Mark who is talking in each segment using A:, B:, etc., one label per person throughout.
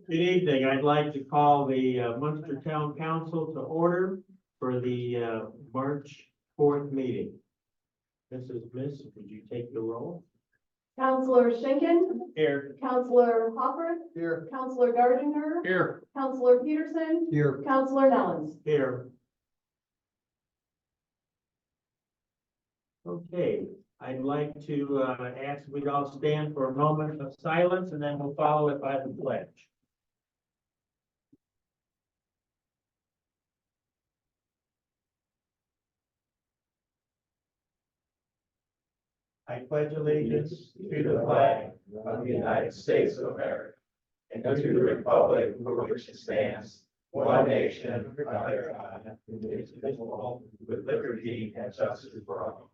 A: Good evening. I'd like to call the Munster Town Council to order for the March 4th meeting. Mrs. Miss, would you take the roll?
B: Councillor Schinkin.
A: Here.
B: Councillor Hopper.
A: Here.
B: Councillor Gardiner.
A: Here.
B: Councillor Peterson.
A: Here.
B: Councillor Nellens.
A: Here. Okay, I'd like to ask we all stand for a moment of silence and then we'll follow it by the pledge. I pledge allegiance to the flag of the United States of America and to the republic for which it stands, one nation, under God, indivisible, with liberty and justice for all.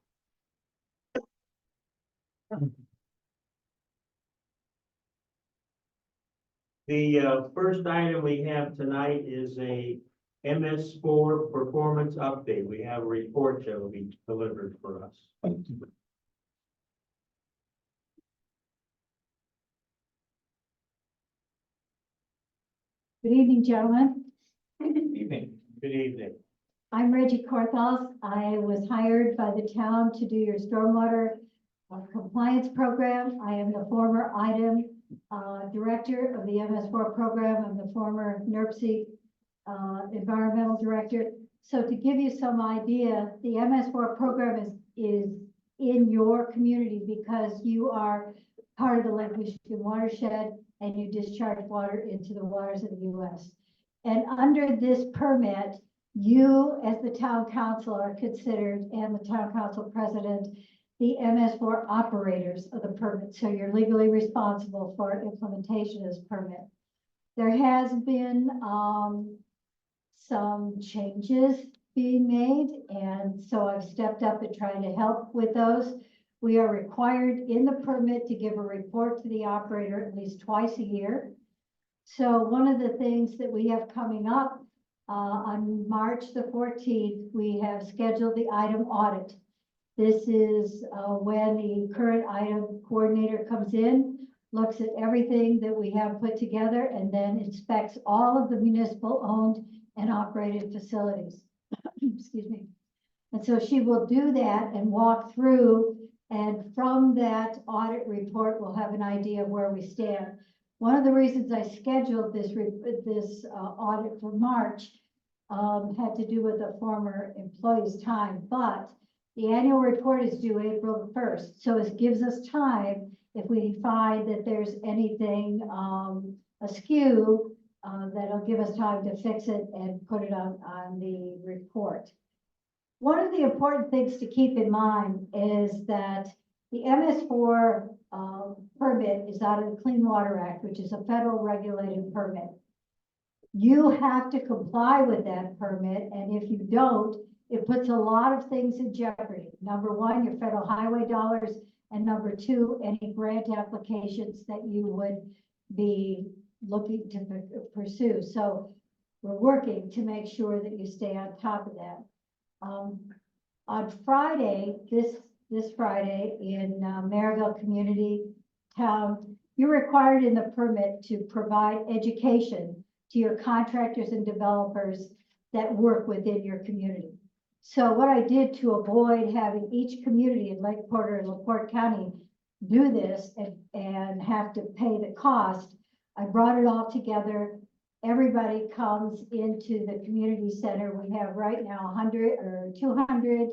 A: The first item we have tonight is a MS4 performance update. We have a report that will be delivered for us.
C: Good evening, gentlemen.
A: Good evening. Good evening.
C: I'm Reggie Korthals. I was hired by the town to do your stormwater compliance program. I am the former item director of the MS4 program. I'm the former NERC environmental director. So to give you some idea, the MS4 program is in your community because you are part of the Lake Michigan watershed and you discharge water into the waters of the U.S. And under this permit, you as the town council are considered, and the town council president, the MS4 operators of the permit. So you're legally responsible for implementation of this permit. There has been some changes being made, and so I've stepped up and trying to help with those. We are required in the permit to give a report to the operator at least twice a year. So one of the things that we have coming up on March the 14th, we have scheduled the item audit. This is when the current item coordinator comes in, looks at everything that we have put together, and then inspects all of the municipal owned and operated facilities. Excuse me. And so she will do that and walk through, and from that audit report, we'll have an idea of where we stand. One of the reasons I scheduled this audit for March had to do with a former employee's time, but the annual report is due April 1st. So it gives us time if we find that there's anything askew, that'll give us time to fix it and put it on the report. One of the important things to keep in mind is that the MS4 permit is out of the Clean Water Act, which is a federal regulated permit. You have to comply with that permit, and if you don't, it puts a lot of things in jeopardy. Number one, your federal highway dollars, and number two, any grant applications that you would be looking to pursue. So we're working to make sure that you stay on top of that. On Friday, this Friday in Maryville Community Town, you're required in the permit to provide education to your contractors and developers that work within your community. So what I did to avoid having each community in Lake Porter and LaPorte County do this and have to pay the cost, I brought it all together. Everybody comes into the community center. We have right now 100 or 200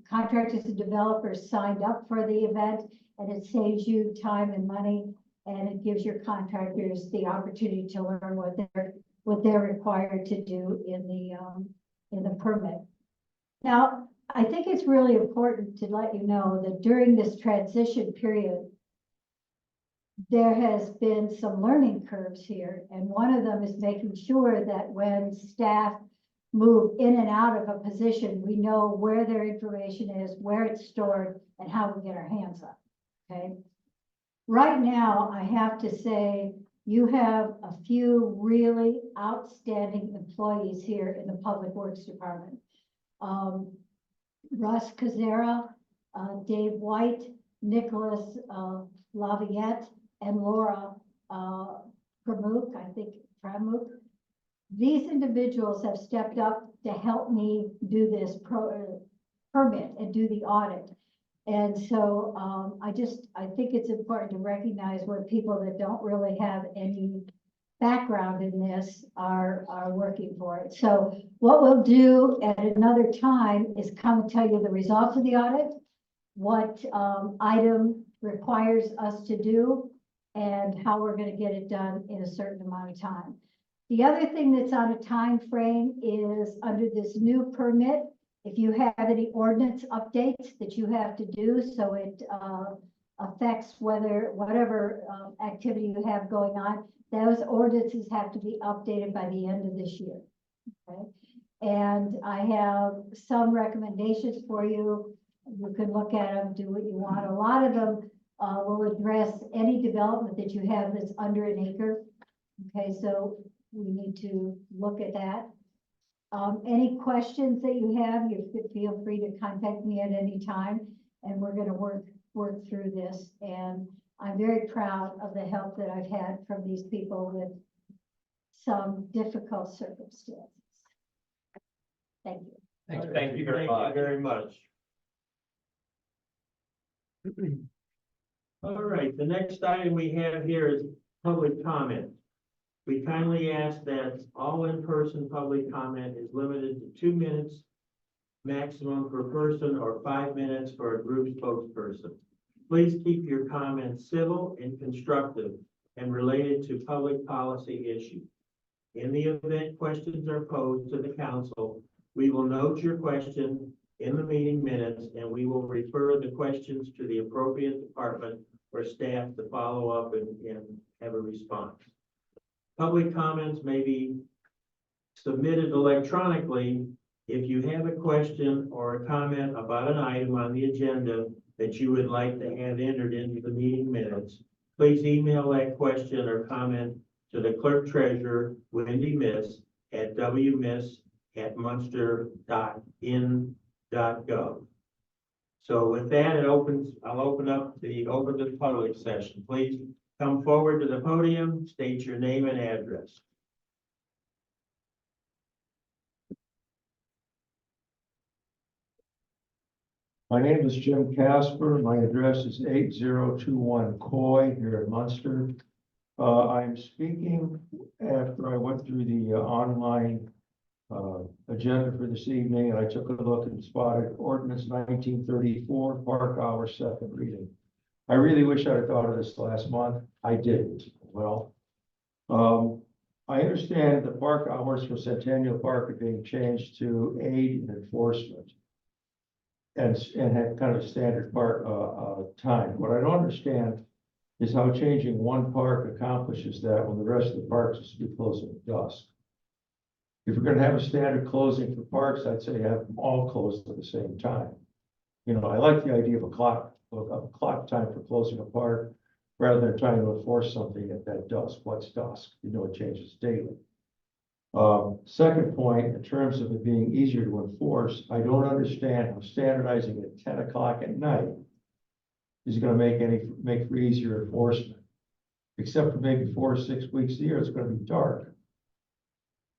C: contractors and developers signed up for the event, and it saves you time and money, and it gives your contractors the opportunity to learn what they're required to do in the permit. Now, I think it's really important to let you know that during this transition period, there has been some learning curves here, and one of them is making sure that when staff move in and out of a position, we know where their information is, where it's stored, and how we get our hands on it, okay? Right now, I have to say, you have a few really outstanding employees here in the Public Works Department. Russ Kazera, Dave White, Nicholas Laviette and Laura Pramuk, I think Pramuk. These individuals have stepped up to help me do this permit and do the audit. And so I think it's important to recognize when people that don't really have any background in this are working for it. So what we'll do at another time is come and tell you the results of the audit, what item requires us to do, and how we're going to get it done in a certain amount of time. The other thing that's on a time frame is under this new permit, if you have any ordinance updates that you have to do, so it affects whatever activity you have going on, those ordinances have to be updated by the end of this year. Okay, and I have some recommendations for you. You can look at them, do what you want. A lot of them will address any development that you have that's under an acre. Okay, so we need to look at that. Any questions that you have, you feel free to contact me at any time, and we're going to work through this. And I'm very proud of the help that I've had from these people with some difficult circumstances. Thank you.
A: Thank you very much.
D: All right, the next item we have here is public comment. We kindly ask that all in-person public comment is limited to 2 minutes maximum per person or 5 minutes for a group spokesperson. Please keep your comments civil and constructive and related to public policy issues. In the event questions are posed to the council, we will note your question in the meeting minutes, and we will refer the questions to the appropriate department or staff to follow up and have a response. Public comments may be submitted electronically. If you have a question or a comment about an item on the agenda that you would like to have entered into the meeting minutes, please email that question or comment to the clerk treasurer, Wendy Miss, at wmiss@munster.in.gov. So with that, I'll open up the public session. Please come forward to the podium, state your name and address.
E: My name is Jim Casper. My address is 8021 Coy here in Munster. I'm speaking after I went through the online agenda for this evening, and I took a look and spotted ordinance 1934, park hour, second reading. I really wish I'd thought of this last month. I didn't. Well, I understand the park hours for Centennial Park are being changed to aid in enforcement and have kind of a standard park time. What I don't understand is how changing one park accomplishes that when the rest of the parks is to be closed at dusk. If we're going to have a standard closing for parks, I'd say have them all closed at the same time. You know, I like the idea of a clock time for closing a park rather than trying to enforce something at that dusk. What's dusk? You know, it changes daily. Second point, in terms of it being easier to enforce, I don't understand how standardizing at 10 o'clock at night is going to make for easier enforcement. Except for maybe 4 or 6 weeks a year, it's going to be dark.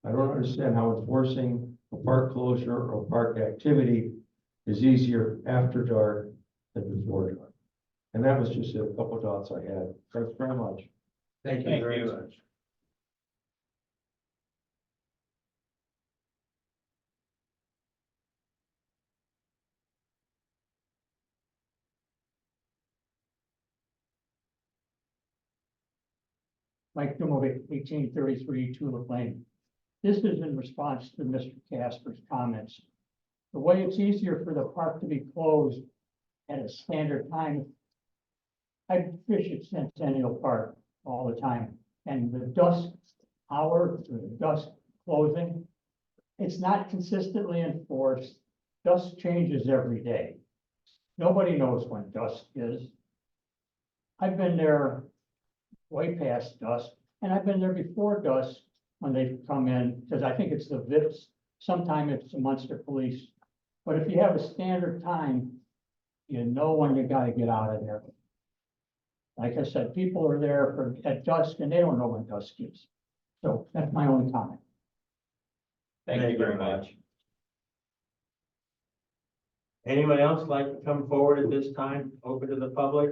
E: I don't understand how enforcing a park closure or park activity is easier after dark than before dark. And that was just a couple of thoughts I had. Thanks very much.
D: Thank you very much.
F: Mike Dumovic, 1833 Tulip Lane. This is in response to Mr. Casper's comments. The way it's easier for the park to be closed at a standard time. I fish at Centennial Park all the time, and the dusk hour, the dusk closing, it's not consistently enforced. Dusk changes every day. Nobody knows when dusk is. I've been there way past dusk, and I've been there before dusk when they've come in, because I think it's the VIPs, sometimes it's the Munster Police. But if you have a standard time, You know when you gotta get out of there. Like I said, people are there at dusk and they don't know when dusk is. So that's my only comment.
A: Thank you very much.
D: Anyone else like to come forward at this time, open to the public?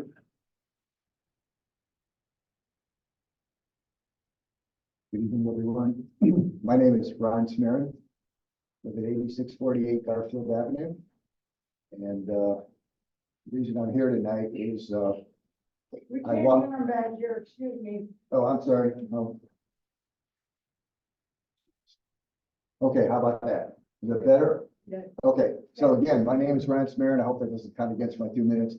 G: Good evening, everyone. My name is Ron Smarin, live at 8648 Garfield Avenue. And the reason I'm here tonight is,
B: We
G: I
B: can't
G: want-
B: hear him back here, excuse me.
G: oh, I'm sorry. No. Okay, how about that? Is it better?
B: Yeah.
G: Okay, so again, my name is Ron Smarin. I hope that doesn't count against my 2 minutes.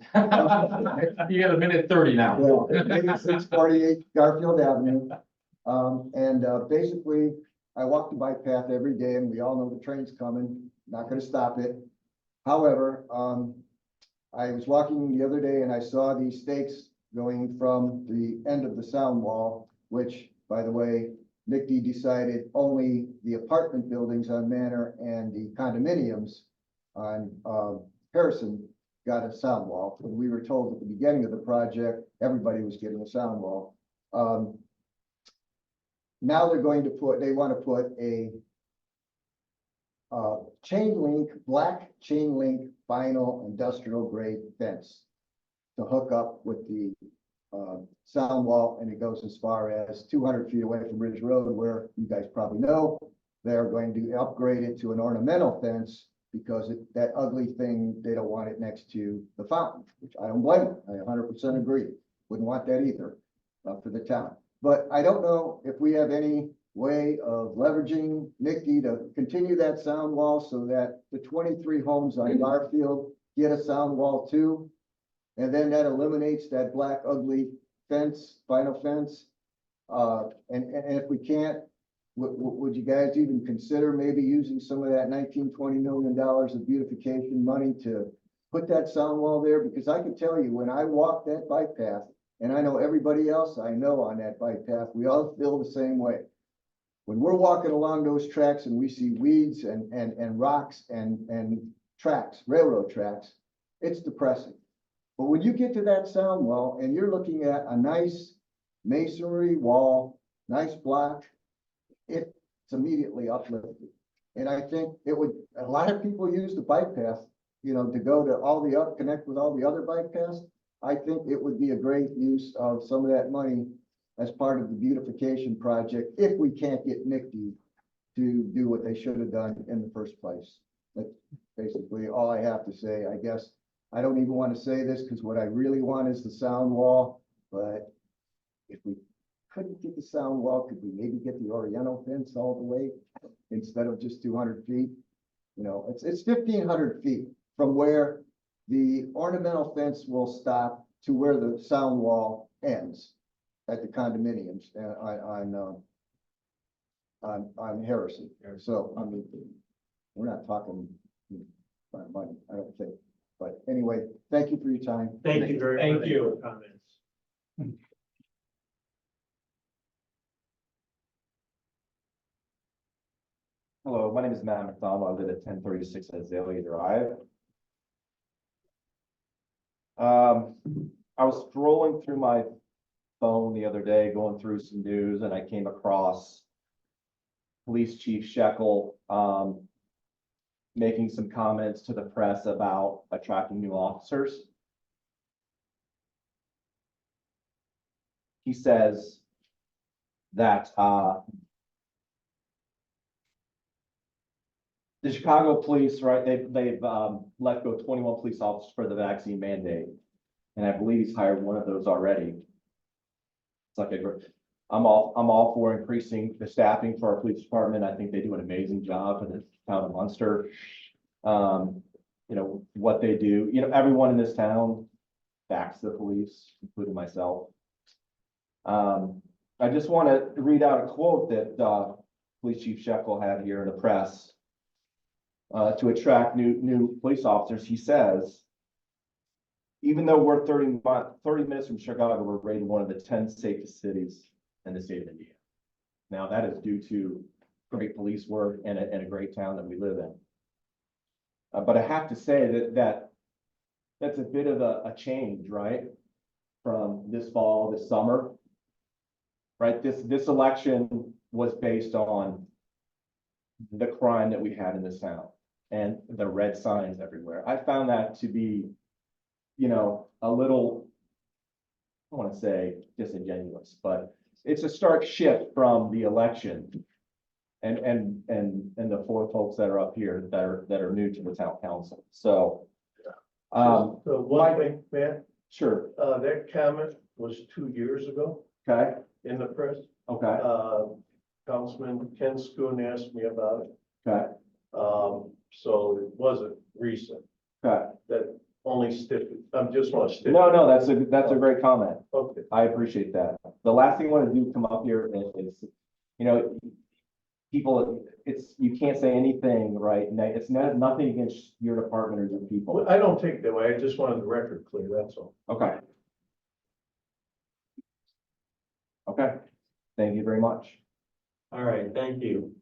A: You got a minute 30 now.
G: 8648 Garfield Avenue. Basically, I walk the bike path every day and we all know the train's coming, not gonna stop it. However, I was walking the other day and I saw these stakes going from the end of the sound wall, which, by the way, Nicky decided only the apartment buildings on Manor and the condominiums on Harrison got a sound wall. When we were told at the beginning of the project, everybody was getting a sound wall. Now they're going to they want to put a chain link, black chain link vinyl industrial grade fence to hook up with the sound wall, and it goes as far as 200 feet away from Ridge Road, where you guys probably know they're going to upgrade it to an ornamental fence because that ugly thing, they don't want it next to the fountain, which I don't blame them. I 100% agree. Wouldn't want that either for the town. But I don't know if we have any way of leveraging Nicky to continue that sound wall so that the 23 homes on Garfield get a sound wall too. And then that eliminates that black ugly fence, vinyl fence. And if we can't, would you guys even consider maybe using some of that $19-20 million of beautification money to put that sound wall there? Because I can tell you, when I walk that bike path, and I know everybody else I know on that bike path, we all feel the same way. When we're walking along those tracks and we see weeds and rocks and tracks, railroad tracks, it's depressing. But when you get to that sound wall and you're looking at a nice masonry wall, nice block, it's immediately uplifted. And I think it would, a lot of people use the bike path, you know, to go to all the connect with all the other bike paths. I think it would be a great use of some of that money as part of the beautification project if we can't get Nicky to do what they should have done in the first place. That's basically all I have to say. I guess I don't even want to say this because what I really want is the sound wall. But if we couldn't get the sound wall, could we maybe get the Oriental fence all the way instead of just 200 feet? You know, it's 1,500 feet from where the ornamental fence will stop to where the sound wall ends at the condominiums on Harrison. So, I mean, we're not talking about money, I don't think. But anyway, thank you for your time.
D: Thank you very much for your comments.
H: Hello, my name is Matt McDonald. I live at 1036 Azalea Drive. I was scrolling through my phone the other day, going through some news, and I came across Police Chief Shekel making some comments to the press about attracting new officers. He says that the Chicago police, right, they've let go 21 police officers for the vaccine mandate. And I believe he's hired one of those already. It's like I'm all for increasing the staffing for our police department. I think they do an amazing job for the town of Munster. You know, what they do, you know, everyone in this town backs the police, including myself. I just want to read out a quote that Police Chief Shekel had here in the press to attract new police officers. He says, even though we're 30 minutes from Chicago, we're rated one of the 10 safest cities in the state of Indiana. Now that is due to great police work and a great town that we live in. But I have to say that that's a bit of a change, right? From this fall, this summer. Right, this election was based on the crime that we had in this town and the red signs everywhere. I found that to be, you know, a little, I don't want to say disingenuous, but it's a stark shift from the election. And the four folks that are up here that are new to the town council. So,
A: So one thing, Matt,
H: sure,
A: that comment was 2 years ago
H: okay,
A: in the press.
H: okay,
A: Councilman Ken Schoon asked me about it.
H: okay,
A: So it wasn't recent.
H: okay.
A: That only I just want to
H: No, that's a great comment.
A: Okay.
H: I appreciate that. The last thing I want to do come up here is, you know, people, you can't say anything, right? It's nothing against your department or your people.
A: Well, I don't take it that way. I just wanted the record clear, that's all.
H: Okay. Okay, thank you very much.
D: All right, thank you.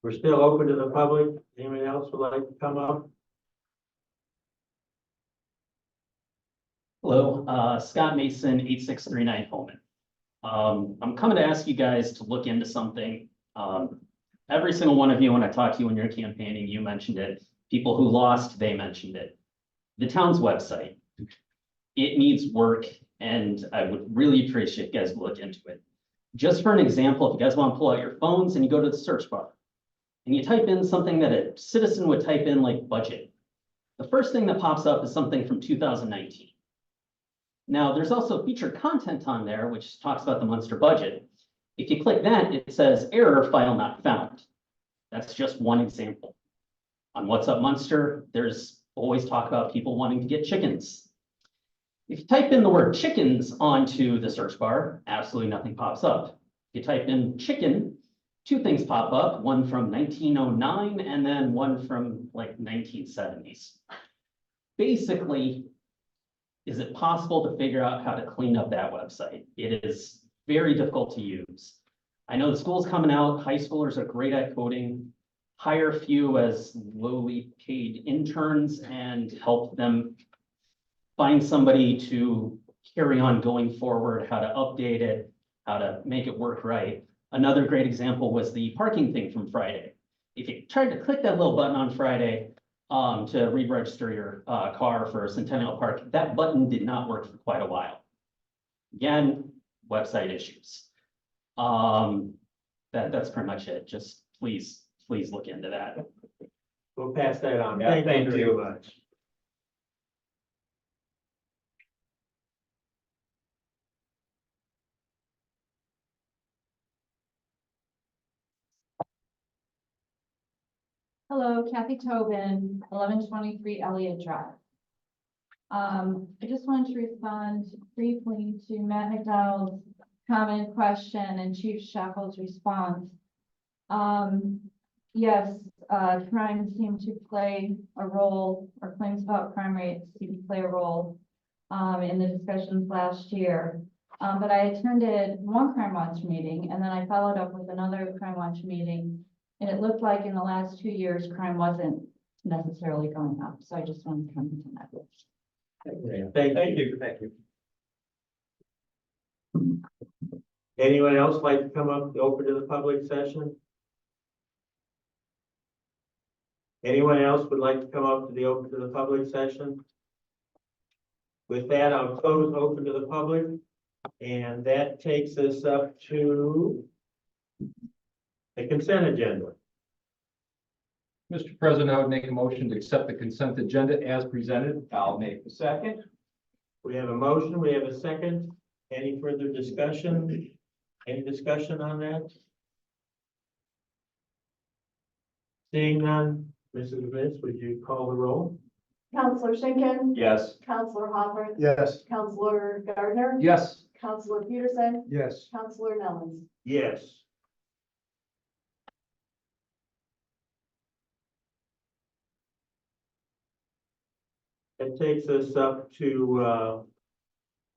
D: We're still open to the public. Anyone else would like to come up?
I: Hello, Scott Mason, 8639 Holman. I'm coming to ask you guys to look into something. Every single one of you, when I talked to you when you're campaigning, you mentioned it. People who lost, they mentioned it. The town's website, it needs work, and I would really appreciate you guys to look into it. Just for an example, if you guys want to pull out your phones and you go to the search bar and you type in something that a citizen would type in like budget, the first thing that pops up is something from 2019. Now, there's also featured content on there, which talks about the Munster budget. If you click that, it says error, file not found. That's just one example. On What's Up Munster, there's always talk about people wanting to get chickens. If you type in the word chickens onto the search bar, absolutely nothing pops up. If you type in chicken, two things pop up, one from 1909 and then one from like 1970s. Basically, is it possible to figure out how to clean up that website? It is very difficult to use. I know the school's coming out, high schoolers are great at coding. Hire a few as lowly paid interns and help them find somebody to carry on going forward, how to update it, how to make it work right. Another great example was the parking thing from Friday. If you tried to click that little button on Friday to re-register your car for Centennial Park, that button did not work for quite a while. Again, website issues. That's pretty much it. Just please look into that.
D: We'll pass that on.
A: Yeah,
D: Thank you
A: thank
D: very
A: you.
D: much.
B: Hello, Kathy Tobin, 1123 Elliott Drive. I just wanted to respond briefly to Matt McDonald's comment, question, and Chief Shuffle's response. Yes, crime seemed to play a role, or claims about crime rates seem to play a role in the discussions last year. But I attended one Crime Watch meeting, and then I followed up with another Crime Watch meeting. And it looked like in the last 2 years, crime wasn't necessarily going up. So I just wanted to comment on that.
D: Thank you. Thank you. Anyone else like to come up, open to the public session? Anyone else would like to come up to the open to the public session? With that, I'll close open to the public, and that takes us up to the consent agenda.
J: Mr. President, I would make a motion to accept the consent agenda as presented.
A: I'll make the second.
D: We have a motion, we have a second. Any further discussion? Any discussion on that? Seeing none, Mrs. Vince, would you call the roll?
B: Counselor Schinkin.
H: Yes.
B: Counselor Hopper.
G: Yes.
B: Counselor Gardner.
J: Yes.
B: Counselor Peterson.
G: Yes.
B: Counselor Nellens.
D: Yes. That takes us up to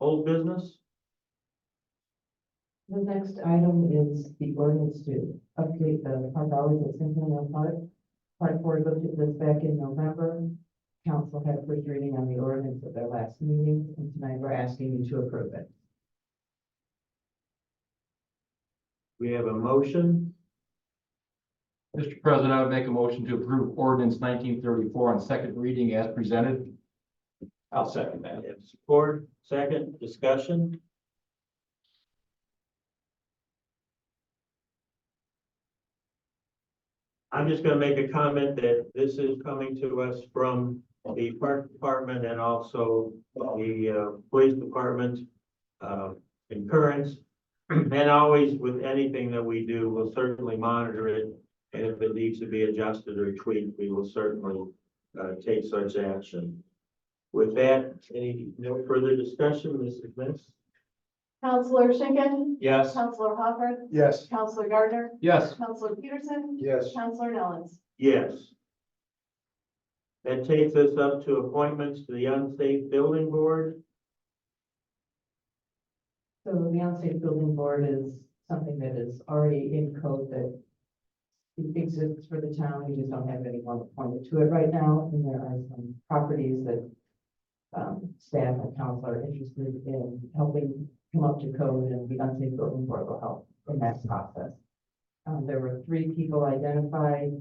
D: old business.
K: The next item is the ordinance to update the park hours at Centennial Park. Park Board looked at this back in November council had a first reading on the ordinance at their last meeting, and tonight we're asking you to approve it.
D: We have a motion.
J: Mr. President, I would make a motion to approve ordinance 1934 on second reading as presented. I'll second that.
D: We have support, second, discussion. I'm just gonna make a comment that this is coming to us from the park department and also the police department concurrence. And always with anything that we do, we'll certainly monitor it. And if it needs to be adjusted or tweaked, we will certainly take such action. With that, no further discussion, Mrs. Miss?
L: Counselor Schinkin.
J: Yes.
L: Counselor Hopper.
G: Yes.
L: Counselor Gardner.
J: Yes.
L: Counselor Peterson.
G: Yes.
L: Counselor Nellens.
D: Yes. That takes us up to appointments to the Unsafe Building Board.
K: So the unsafe building board is something that is already in code that exists for the town. We just don't have anyone appointed to it right now. And there are some properties that staff and council are interested in helping come up to code, and the unsafe building board will help in that process. There were 3 people identified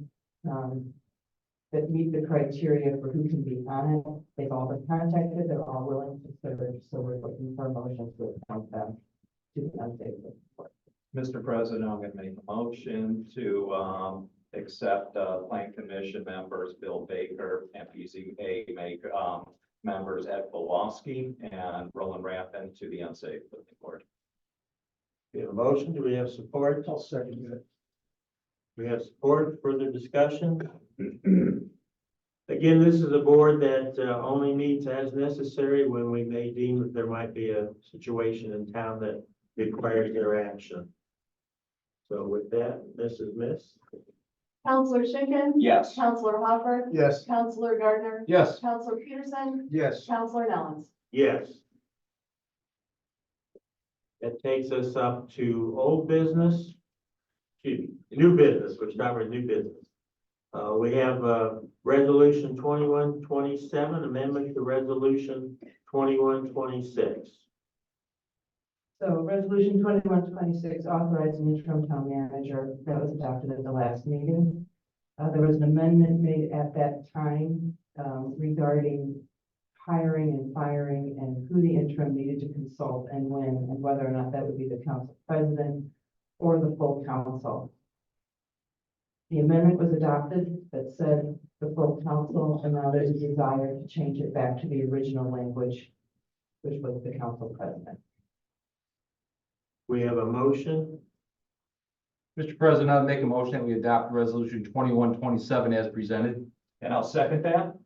K: that meet the criteria for who can be on it. They've all been contacted. They're all willing to serve. So we're looking for a motion to appoint them to the unsafe building board.
J: Mr. President, I'm going to make a motion to accept Plan Commission members Bill Baker and BZA make members Ed Pulaski and Roland Rappin to the Unsafe Building Board.
D: We have a motion. Do we have support?
G: I'll second it.
D: We have support. Further discussion? Again, this is a board that only meets as necessary when we may deem that there might be a situation in town that requires their action. So with that, Mrs. Miss?
L: Counselor Schinkin.
J: Yes.
L: Counselor Hopper.
G: Yes.
L: Counselor Gardner.
J: Yes.
L: Counselor Peterson.
G: Yes.
L: Counselor Nellens.
D: Yes. That takes us up to old business. Excuse me, new business, which now we're new business. We have resolution 2127, amendment to resolution 2126.
K: So resolution 2126 authorizing interim town manager that was adopted at the last meeting. There was an amendment made at that time regarding hiring and firing and who the interim needed to consult and when, and whether or not that would be the council president or the full council. The amendment was adopted that said the full council, and now there's a desire to change it back to the original language, which was the council president.
D: We have a motion.
J: Mr. President, I'd make a motion that we adopt resolution 2127 as presented. And I'll second that.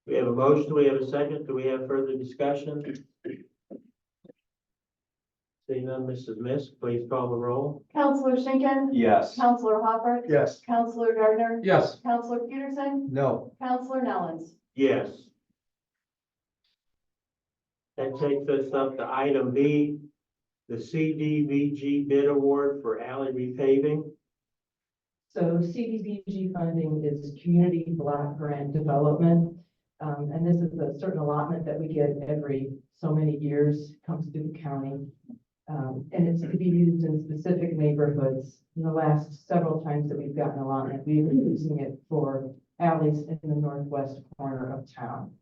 D: We have a motion. Do we have a second? Do we have further discussion? Seeing none, Mrs. Miss, please call the roll.
L: Counselor Schinkin.
J: Yes.
L: Counselor Hopper.
G: Yes.
L: Counselor Gardner.
J: Yes.
L: Counselor Peterson.
G: No.
L: Counselor Nellens.
D: Yes. That takes us up to item B, the CDBG bid award for alley repaving.
K: So CDBG funding is community block grant development. And this is a certain allotment that we get every so many years, comes through the county. And it's to be used in specific neighborhoods. In the last several times that we've gotten allotment, we've been using it for alleys in the northwest corner of town.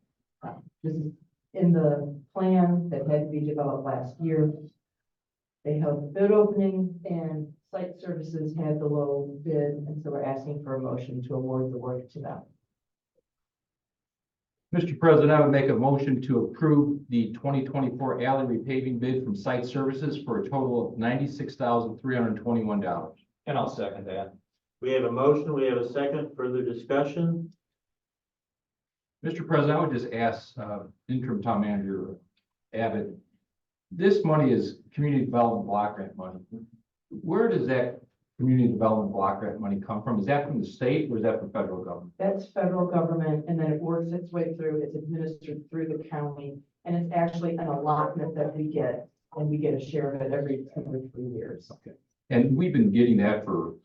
K: This is in the plan that had to be developed last year. They held the bid opening and site services had the low bid, and so we're asking for a motion to award the work to them.
J: Mr. President, I would make a motion to approve the 2024 alley repaving bid from Site Services for a total of $96,321. And I'll second that.
D: We have a motion. We have a second. Further discussion?
J: Mr. President, I would just ask interim town manager Abbott, this money is community development block grant money. Where does that community development block grant money come from? Is that from the state or is that from federal government?
K: That's federal government, and then it works its way through, it's administered through the county, and it's actually an allotment that we get, and we get a share of it every 2 or 3 years.
J: Okay. And we've been getting that for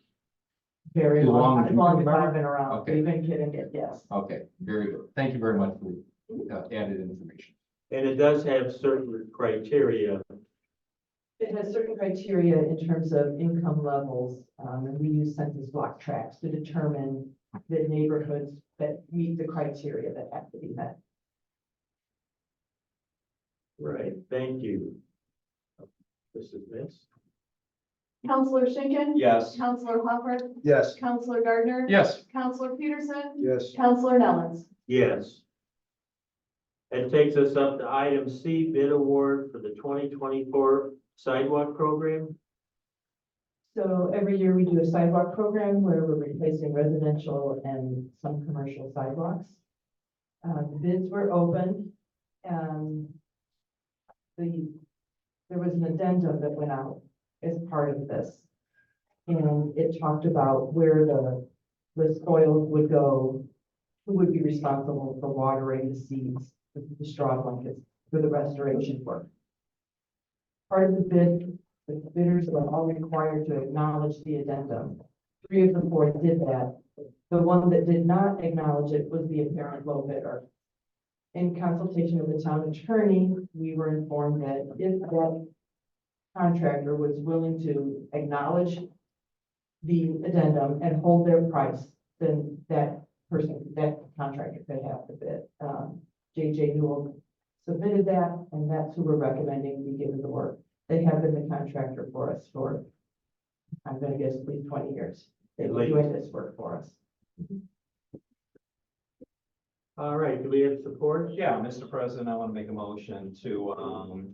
K: Very
J: As long
K: long,
J: as
K: as
J: you
K: long
J: can
K: as I've
J: remember?
K: been around,
J: Okay.
K: we've been getting it, yes.
J: Okay, very good. Thank you very much for the added information.
D: And it does have certain criteria.
K: It has certain criteria in terms of income levels, and we use census block tracts to determine the neighborhoods that meet the criteria that have to be met.
D: Right, thank you. This is Miss.
L: Counselor Schinkin.
H: Yes.
L: Counselor Hopper.
G: Yes.
L: Counselor Gardner.
J: Yes.
L: Counselor Peterson.
G: Yes.
L: Counselor Nellens.
D: Yes. That takes us up to item C, bid award for the 2024 sidewalk program.
K: So every year we do a sidewalk program where we're replacing residential and some commercial sidewalks. The bids were open. There was an addendum that went out as part of this. And it talked about where the soil would go, who would be responsible for watering the seeds, the straw blankets, for the restoration work. Part of the bid, the bidders were all required to acknowledge the addendum. 3 of the 4 did that. The one that did not acknowledge it was the apparent low bidder. In consultation with the town attorney, we were informed that if that contractor was willing to acknowledge the addendum and hold their price, then that contractor could have the bid. J.J. Newell submitted that, and that's who we're recommending be given the work. They have been the contractor for us for, I'm gonna guess, at least 20 years. They've been doing this work for us.
D: All right, do we have support?
H: Yeah, Mr. President, I want to make a motion to,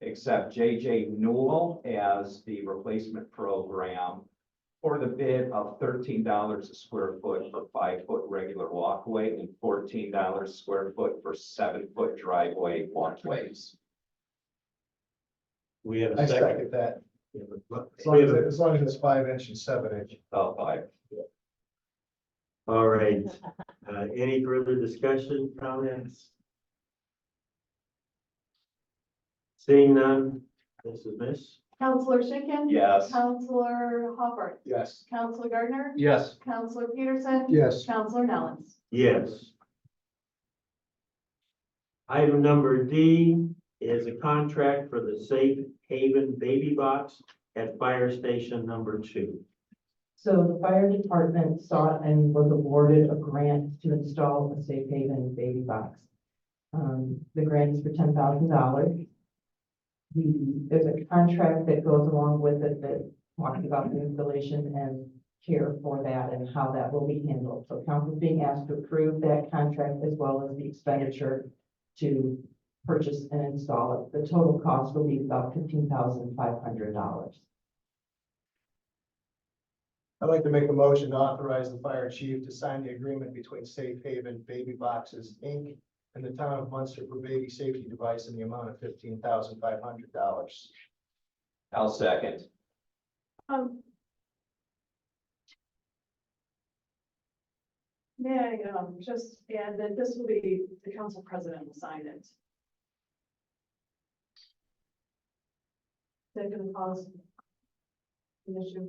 H: accept J.J. Newell as the replacement program for the bid of $13 a square foot for 5-foot regular walkway and $14 a square foot for 7-foot driveway walkways.
D: We have a
A: I
D: second.
A: second that.
D: We have a-
A: As long as it's 5 inch and 7 inch.
H: Oh, 5.
D: All right, any further discussion, comments? Seeing none, this is Miss.
L: Counselor Schinkin.
H: Yes.
L: Counselor Hopper.
A: Yes.
L: Counselor Gardner.
J: Yes.
L: Counselor Peterson.
A: Yes.
L: Counselor Nellens.
D: Yes. Item number D is a contract for the Safe Haven Baby Box at Fire Station number 2.
K: So the fire department sought and was awarded a grant to install a safe haven baby box. The grant is for $10,000. There's a contract that goes along with it that talks about the installation and care for that and how that will be handled. So council is being asked to approve that contract as well as the expenditure to purchase and install it. The total cost will be about $15,500.
A: I'd like to make a motion to authorize the fire chief to sign the agreement between Safe Haven Baby Boxes, Inc. and the town of Munster for baby safety device in the amount of $15,500.
H: I'll second.
L: May I, just add that this will be, the council president will sign it. Is that gonna cause an issue?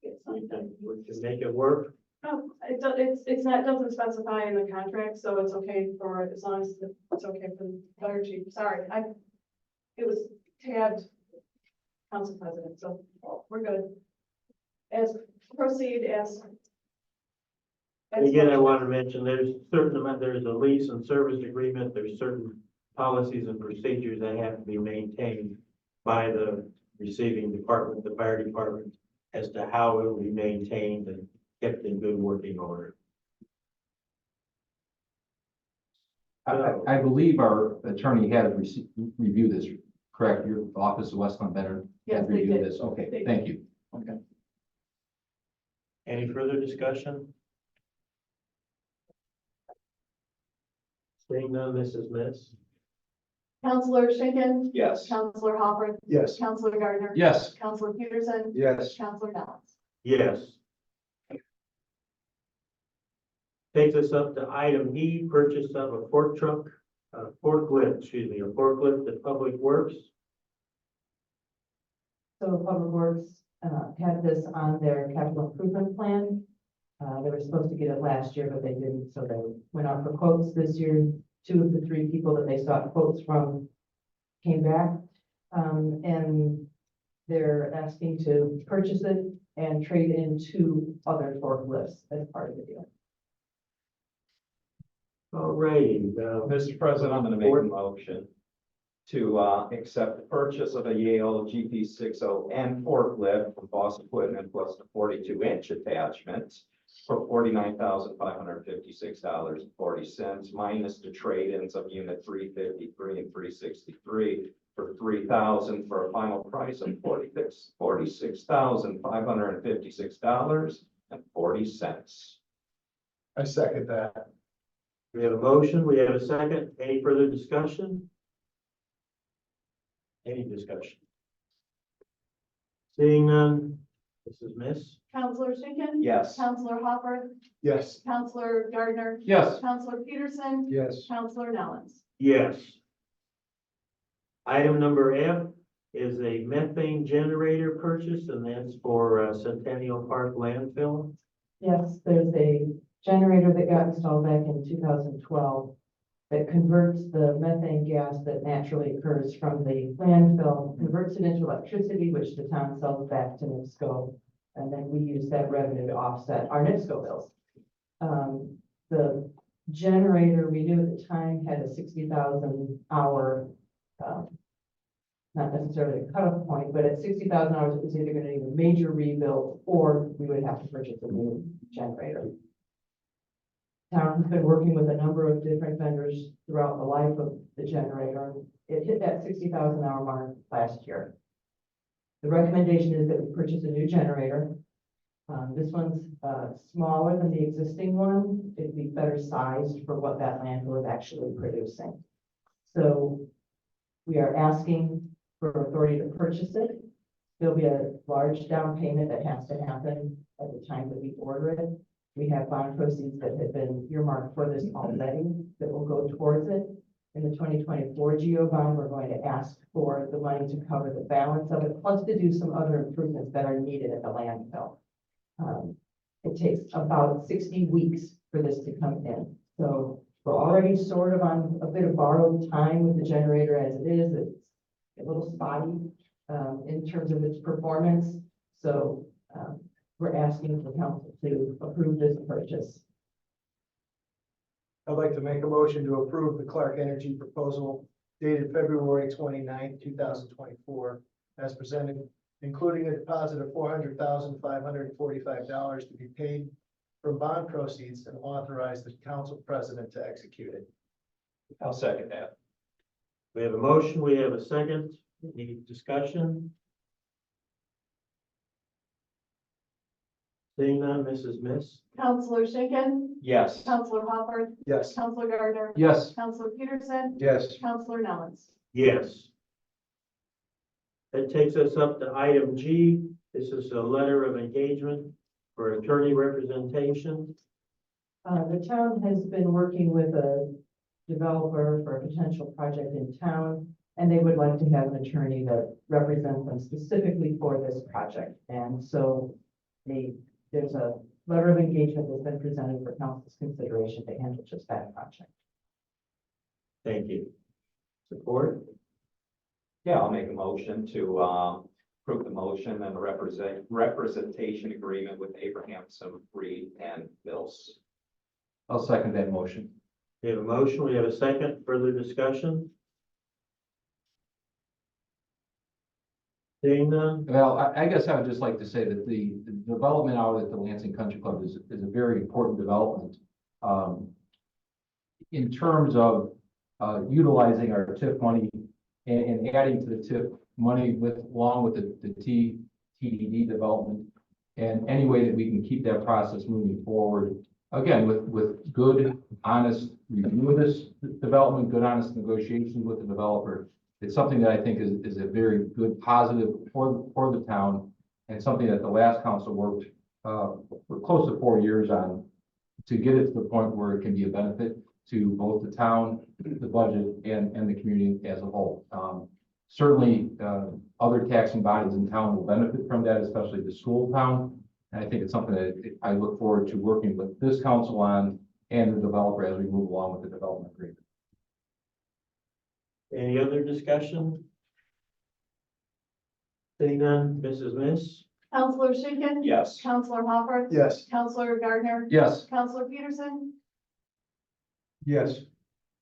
L: Get
D: We
L: signed then.
D: can make it work.
L: No, it's not, doesn't specify in the contract, so it's okay for, as long as it's okay for the fire chief. Sorry, it was tabbed council president, so we're good. Proceed as.
D: And again, I want to mention, there's certain amount, there's a lease and service agreement, there's certain policies and procedures that have to be maintained by the receiving department, the fire department, as to how it will be maintained and kept in good working order.
J: I believe our attorney had reviewed this, correct? Your office of Westland Benner
L: Yes,
J: had
L: they
J: reviewed
L: did.
J: this. Okay,
L: They
J: thank you. Okay.
D: Any further discussion? Seeing none, Mrs. Miss.
L: Counselor Schinkin.
H: Yes.
L: Counselor Hopper.
A: Yes.
L: Counselor Gardner.
J: Yes.
L: Counselor Peterson.
A: Yes.
L: Counselor Nellens.
D: Yes. Takes us up to item E, purchase of a forklift at Public Works.
K: So Public Works had this on their capital improvement plan. They were supposed to get it last year, but they didn't, so they went out for quotes this year. 2 of the 3 people that they sought quotes from came back. And they're asking to purchase it and trade in 2 other forklifts as part of the deal.
D: All righty,
A: Mr. President, I'm gonna make a motion to, accept the purchase of a Yale GP60N forklift from Boss Equipment plus the 42-inch attachment for $49,556.40 minus the trade-ins of unit 353 and 363 for $3,000 for a final price of $46,556.40.
E: I second that.
D: we have a motion, we have a second. Any further discussion? Any discussion? Seeing none, Mrs. Miss?
L: Counselor Schinkin.
A: Yes.
L: Counselor Hopper.
E: Yes.
L: Counselor Gardner.
J: Yes.
L: Counselor Peterson.
E: Yes.
L: Counselor Nellens.
D: Yes. Item number F is a methane generator purchase, and that's for Centennial Park landfill.
K: Yes, there's a generator that got installed back in 2012 that converts the methane gas that naturally occurs from the landfill, converts it into electricity, which the town sells back to NIPSCO. And then we use that revenue to offset our NIPSCO bills. The generator we knew at the time had a 60,000 hour, not necessarily a cutoff point, but at 60,000 hours, it was either going to need a major rebuild or we would have to purchase a new generator. Town has been working with a number of different vendors throughout the life of the generator. It hit that 60,000 hour mark last year. The recommendation is that we purchase a new generator. This one's smaller than the existing one. It'd be better sized for what that landfill is actually producing. So we are asking for authority to purchase it. There'll be a large down payment that has to happen at the time that we order it. We have bond proceeds that have been earmarked for this already that will go towards it. In the 2024 GO bond, we're going to ask for the money to cover the balance of it, plus to do some other improvements that are needed at the landfill. It takes about 60 weeks for this to come in. So we're already sort of on a bit of borrowed time with the generator as it is. It's a little spotty in terms of its performance. So we're asking for council to approve this purchase.
E: I'd like to make a motion to approve the Clark Energy proposal dated February 29th, 2024, as presented, including a deposit of $400,545 to be paid from bond proceeds and authorize the council president to execute it.
A: I'll second that.
D: We have a motion, we have a second. Any discussion? Seeing none, Mrs. Miss?
L: Counselor Schinkin.
A: Yes.
L: Counselor Hopper.
E: Yes.
L: Counselor Gardner.
J: Yes.
L: Counselor Peterson.
E: Yes.
L: Counselor Nellens.
D: Yes. That takes us up to item G. This is a letter of engagement for attorney representation.
K: The town has been working with a developer for a potential project in town, and they would like to have an attorney that represents them specifically for this project. And so there's a letter of engagement that's been presented for council's consideration to handle just that project.
D: Thank you. Support?
A: Yeah, I'll make a motion to, approve the motion and the representation agreement with Abrahamson, Reed and Mills.
J: I'll second that motion.
D: We have a motion, we have a second. Further discussion? Seeing none?
J: Well, I guess I would just like to say that the development out at the Lansing Country Club is a very important development. In terms of utilizing our TIF money and adding to the TIF money along with the TDD development, and any way that we can keep that process moving forward, again, with good, honest review of this development, good, honest negotiations with the developer. It's something that I think is a very good positive for the town, and something that the last council worked for close to 4 years on to get it to the point where it can be a benefit to both the town, the budget, and the community as a whole. certainly, other taxing bodies in town will benefit from that, especially the school town. And I think it's something that I look forward to working with this council on and the developer as we move along with the development agreement.
D: Any other discussion? Seeing none, Mrs. Miss?
L: Counselor Schinkin.
A: Yes.
L: Counselor Hopper.
G: Yes.
L: Counselor Gardner.
J: Yes.
L: Counselor Peterson.
E: Yes.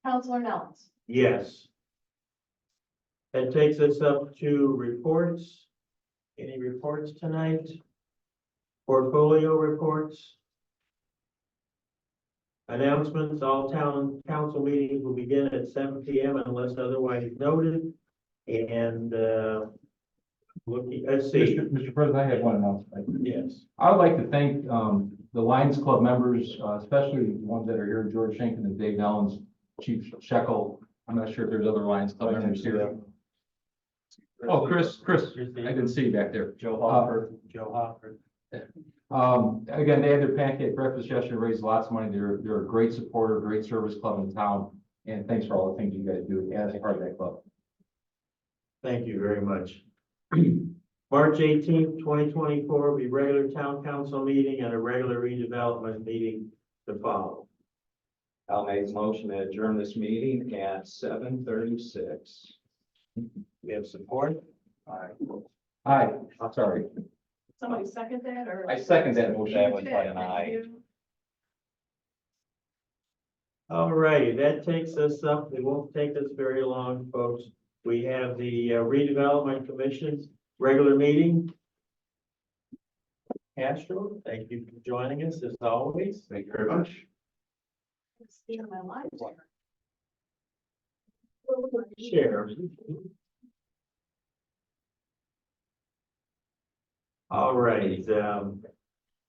L: Counselor Nellens.
D: Yes. That takes us up to reports. Any reports tonight? Portfolio reports? Announcements, all town council meetings will begin at 7 p.m. unless otherwise noted. And, let's see,
J: Mr. President, I have one announcement.
D: yes.
J: I would like to thank the Lions Club members, especially the ones that are here, George Schenken and Dave Nellens, Chief Shekel. I'm not sure if there's other Lions Club members here. Oh, Chris, I didn't see you back there.
D: Joe Hopper.
J: Again, they had their pancake breakfast yesterday, raised lots of money. They're a great supporter, great service club in town. And thanks for all the things you guys do as part of that club.
D: Thank you very much. March 18th, 2024 will be regular town council meeting and a regular redevelopment meeting to follow.
A: I'll make a motion to adjourn this meeting at 7:36.
D: We have support?
J: Hi, I'm sorry.
L: Somebody second that or?
J: I second that motion.
A: That was by an aye.
L: Thank you.
D: All righty, that takes us up. It won't take us very long, folks. We have the redevelopment commission's regular meeting. Castro, thank you for joining us as always.
J: Thank you very much.
L: Steal my line.
D: Share. All right,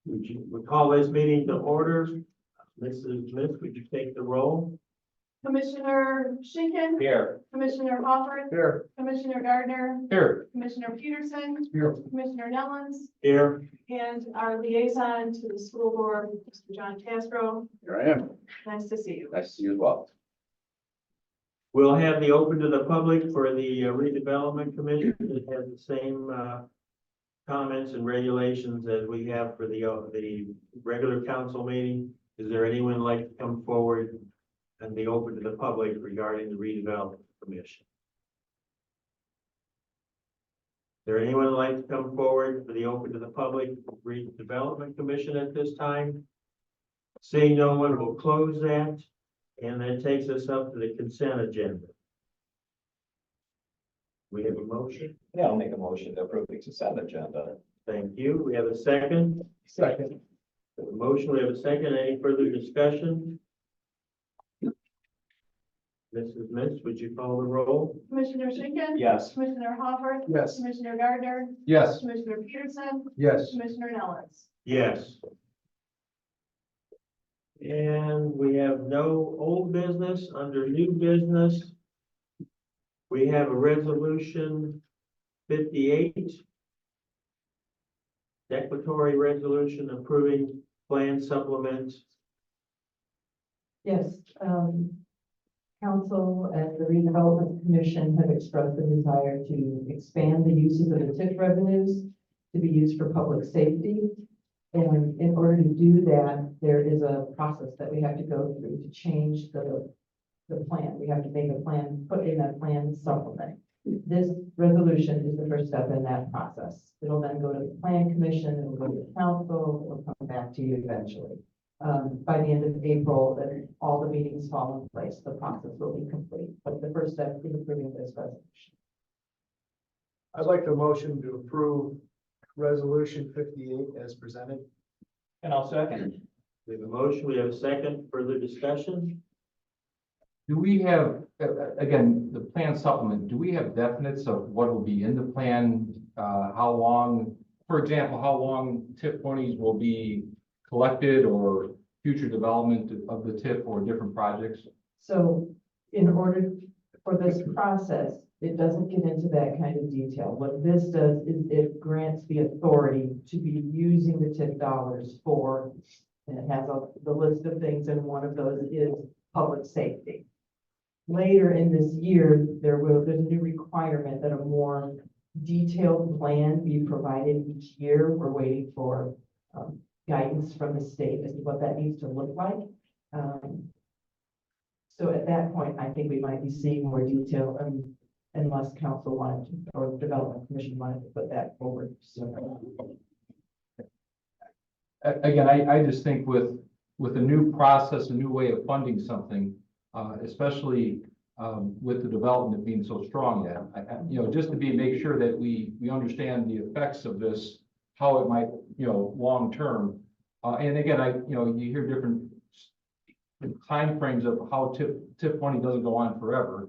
D: we call this meeting to order. Mrs. Smith, would you take the roll?
L: Commissioner Schinkin.
A: Here.
L: Commissioner Hopper.
E: Here.
L: Commissioner Gardner.
J: Here.
L: Commissioner Peterson.
E: Here.
L: Commissioner Nellens.
D: Here.
L: And our liaison to the school board, Mr. John Castro.
A: Here I am.
L: Nice to see you.
A: Nice to see you as well.
D: We'll have the open to the public for the redevelopment commission. It has the same comments and regulations as we have for the regular council meeting. Is there anyone like to come forward and be open to the public regarding the redevelopment commission? Is there anyone like to come forward for the open to the public redevelopment commission at this time? Seeing no one, will close that. And that takes us up to the consent agenda. We have a motion.
A: Yeah, I'll make a motion to approve the consent agenda.
D: Thank you. We have a second.
E: Second.
D: We have a motion. We have a second. Any further discussion? Mrs. Miss, would you call the roll?
L: Commissioner Schinkin.
A: Yes.
L: Commissioner Hopper.
E: Yes.
L: Commissioner Gardner.
J: Yes.
L: Commissioner Peterson.
E: Yes.
L: Commissioner Nellens.
D: Yes. And we have no old business. Under new business, we have a resolution 58. Declaratory resolution approving plan supplement.
K: Yes, council and the redevelopment commission have expressed the desire to expand the uses of the TIF revenues to be used for public safety. And in order to do that, there is a process that we have to go through to change the plan. We have to make a plan, put in a plan supplement. This resolution is the first step in that process. It'll then go to the plan commission, it'll go to the council, it'll come back to you eventually. By the end of April, then all the meetings fall in place, the process will be complete. But the first step is approving this resolution.
E: I'd like the motion to approve resolution 58 as presented.
A: And I'll second.
D: We have a motion. We have a second. Further discussion?
J: Do we have, again, the plan supplement, do we have definites of what will be in the plan? How long, for example, how long TIF monies will be collected or future development of the TIF or different projects?
K: So in order for this process, it doesn't get into that kind of detail. What this does is it grants the authority to be using the TIF dollars for, and it has the list of things, and one of those is public safety. later in this year, there's a new requirement that a more detailed plan be provided each year. We're waiting for guidance from the state as to what that needs to look like. So at that point, I think we might be seeing more detail, unless council wanted to, or development commission wanted to put that forward sooner.
J: Again, I just think with a new process, a new way of funding something, especially with the development being so strong yet, just to make sure that we understand the effects of this, how it might, long term. And again, you hear different timeframes of how TIP money doesn't go on forever.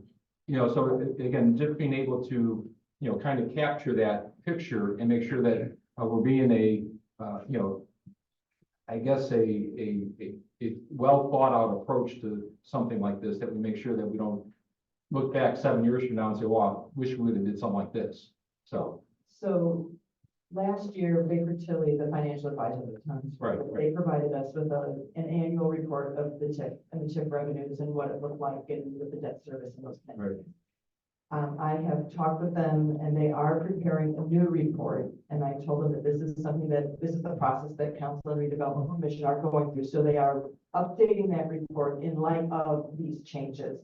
J: So again, just being able to, kind of capture that picture and make sure that we're being I guess a well thought out approach to something like this, that we make sure that we don't look back 7 years from now and say, well, I wish we would have did something like this. So
K: Last year, Baker Tilly, the financial advisor of the town,
J: Right.
K: they provided us with an annual report of the TIP and the TIP revenues and what it looked like and with the debt service and those kind of things. I have talked with them and they are preparing a new report. And I told them that this is the process that Council and Redevelopment Commission are going through. So they are updating that report in light of these changes.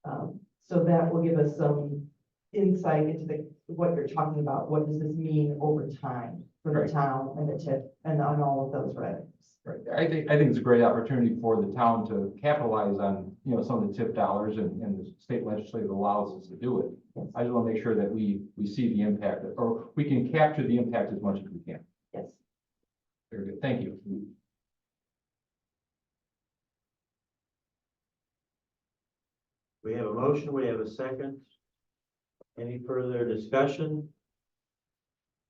K: So that will give us some insight into what you're talking about. What does this mean over time for the town and the TIP and on all of those revenues?
J: right. I think it's a great opportunity for the town to capitalize on, some of the TIP dollars and the state legislature allows us to do it.
K: Yes.
J: I just want to make sure that we see the impact, or we can capture the impact as much as we can.
K: Yes.
J: Very good. Thank you.
D: We have a motion, we have a second. Any further discussion?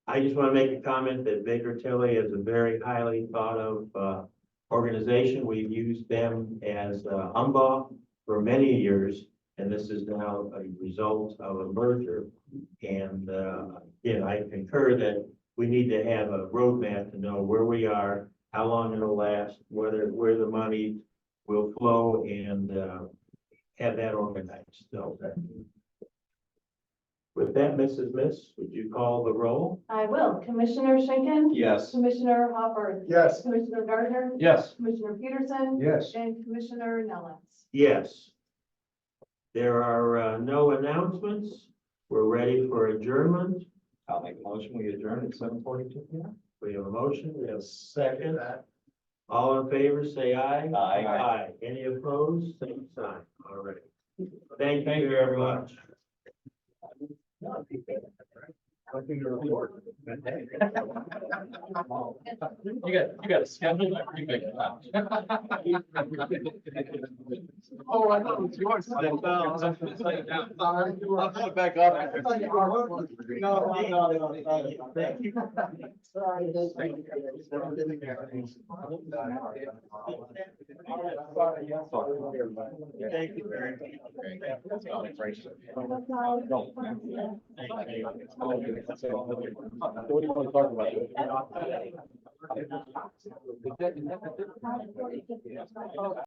D: I just want to make a comment that Baker Tilly is a very highly thought of organization. We've used them as UMBA for many years, and this is now a result of a merger. And I concur that we need to have a roadmap to know where we are, how long it'll last, where the money will flow, and have that organized. So with that, Mrs. Miss, would you call the roll?
L: I will. Commissioner Schinkin.
H: Yes.
L: Commissioner Hopper.
G: Yes.
L: Commissioner Gardner.
J: Yes.
L: Commissioner Peterson.
G: Yes.
L: And Commissioner Nellens.
D: Yes. There are no announcements. We're ready for adjournment.
H: I'll make a motion, we adjourn at 7:42 p.m.
D: We have a motion, we have a second. All in favor, say aye.
H: Aye.
D: Aye. Any opposed? Same sign. All right. Thank you very much.
J: You got a schedule that pretty big.
H: Oh, I thought it was yours. I'll put it back up. No.
D: Thank you.
G: Sorry.
D: Thank you very much.
H: What do you want to talk about?